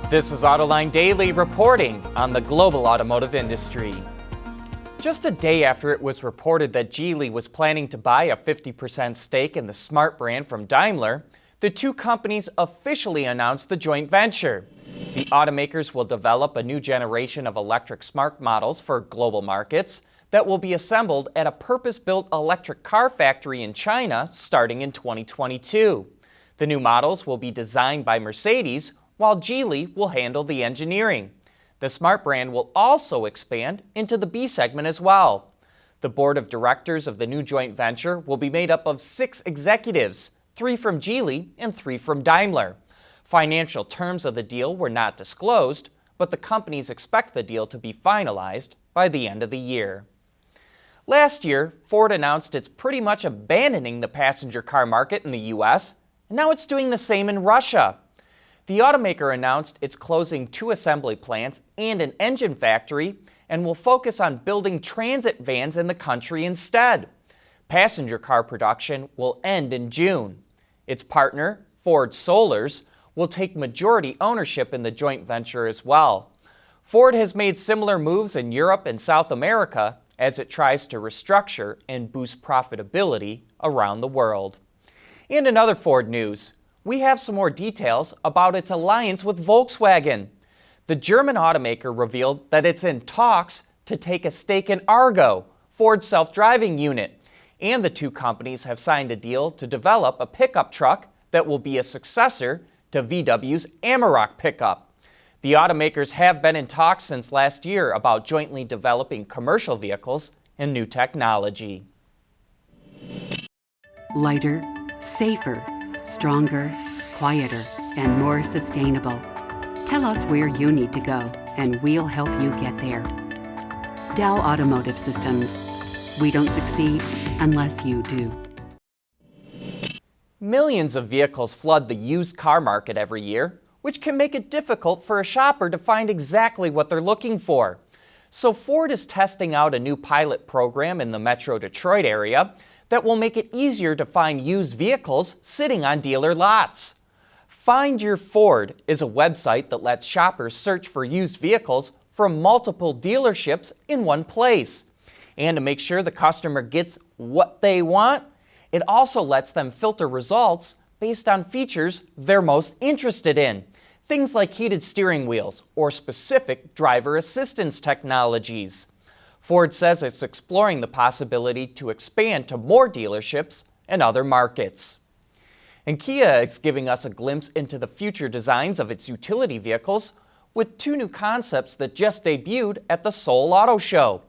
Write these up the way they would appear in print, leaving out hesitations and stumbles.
This is Autoline Daily reporting on the global automotive industry. Just a day after it was reported that Geely was planning to buy a 50% stake in the Smart brand from Daimler, the two companies officially announced the joint venture. The automakers will develop a new generation of electric Smart models for global markets that will be assembled at a purpose-built electric car factory in China starting in 2022. The new models will be designed by Mercedes, while Geely will handle the engineering. The Smart brand will also expand into the B segment as well. The board of directors of the new joint venture will be made up of 6 executives, 3 from Geely and 3 from Daimler. Financial terms of the deal were not disclosed, but the companies expect the deal to be finalized by the end of the year. Last year, Ford announced it's pretty much abandoning the passenger car market in the U.S., and now it's doing the same in Russia. The automaker announced it's closing 2 assembly plants and an engine factory and will focus on building transit vans in the country instead. Passenger car production will end in June. Its partner, Ford Solars, will take majority ownership in the joint venture as well. Ford has made similar moves in Europe and South America as it tries to restructure and boost profitability around the world. And in other Ford news, we have some more details about its alliance with Volkswagen. The German automaker revealed that it's in talks to take a stake in Argo, Ford's self-driving unit, and the two companies have signed a deal to develop a pickup truck that will be a successor to VW's Amarok pickup. The automakers have been in talks since last year about jointly developing commercial vehicles and new technology. Lighter, safer, stronger, quieter, and more sustainable. Tell us where you need to go, and we'll help you get there. Dow Automotive Systems. We don't succeed unless you do. Millions of vehicles flood the used car market every year, which can make it difficult for a shopper to find exactly what they're looking for. So Ford is testing out a new pilot program in the Metro Detroit area that will make it easier to find used vehicles sitting on dealer lots. Find Your Ford is a website that lets shoppers search for used vehicles from multiple dealerships in one place. And to make sure the customer gets what they want, it also lets them filter results based on features they're most interested in. Things like heated steering wheels or specific driver assistance technologies. Ford says it's exploring the possibility to expand to more dealerships and other markets. And Kia is giving us a glimpse into the future designs of its utility vehicles with 2 new concepts that just debuted at the Seoul Auto Show.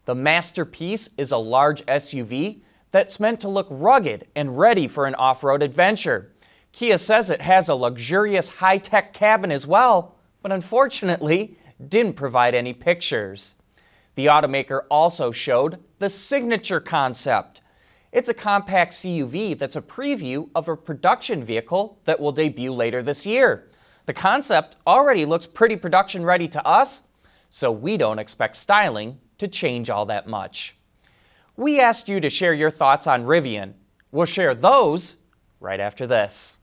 The Masterpiece is a large SUV that's meant to look rugged and ready for an off-road adventure. Kia says it has a luxurious high-tech cabin as well, but unfortunately didn't provide any pictures. The automaker also showed the Signature concept. It's a compact CUV that's a preview of a production vehicle that will debut later this year. The concept already looks pretty production ready to us, so we don't expect styling to change all that much. We asked you to share your thoughts on Rivian. We'll share those right after this.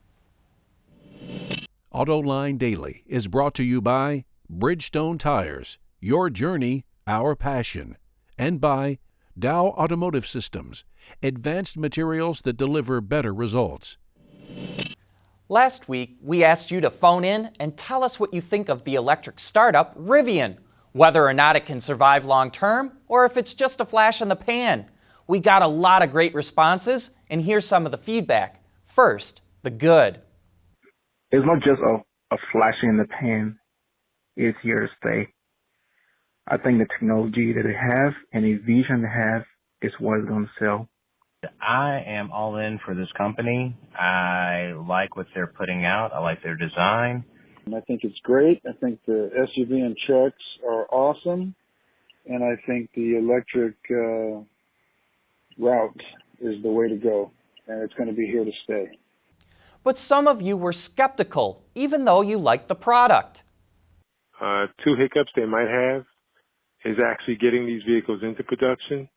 Autoline Daily is brought to you by Bridgestone Tires, your journey, our passion, and by Dow Automotive Systems, advanced materials that deliver better results. Last week, we asked you to phone in and tell us what you think of the electric startup Rivian, whether or not it can survive long term or if it's just a flash in the pan. We got a lot of great responses, and here's some of the feedback. First, the good. It's not just a flash in the pan. It's here to stay. I think the technology that they have and the vision they have is what is going to sell. I am all in for this company. I like what they're putting out. I like their design. I think it's great. I think the SUV and trucks are awesome. And I think the electric route is the way to go. And it's going to be here to stay. But some of you were skeptical, even though you liked the product. 2 hiccups they might have is actually getting these vehicles into production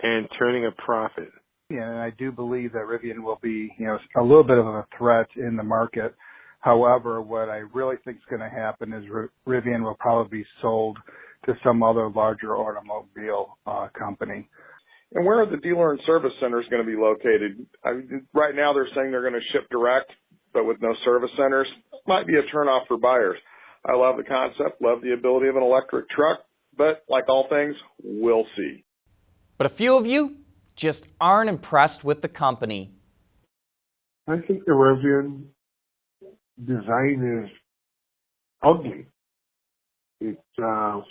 and turning a profit. Yeah, and I do believe that Rivian will be, a little bit of a threat in the market. However, what I really think is going to happen is Rivian will probably be sold to some other larger automobile company. And where are the dealer and service centers going to be located? Right now they're saying they're going to ship direct, but with no service centers. Might be a turnoff for buyers. I love the concept, love the ability of an electric truck, but like all things, we'll see. But a few of you just aren't impressed with the company. I think the Rivian design is ugly. It's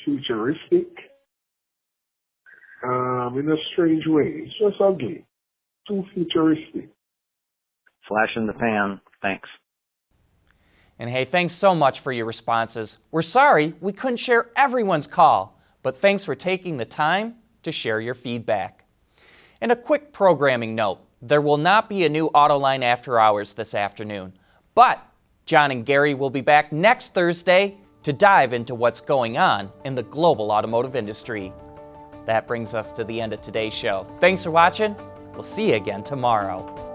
futuristic in a strange way. It's just ugly, too futuristic. Flash in the pan. Thanks. And hey, thanks so much for your responses. We're sorry we couldn't share everyone's call, but thanks for taking the time to share your feedback. And a quick programming note, there will not be a new Autoline After Hours this afternoon, but John and Gary will be back next Thursday to dive into what's going on in the global automotive industry. That brings us to the end of today's show. Thanks for watching. We'll see you again tomorrow.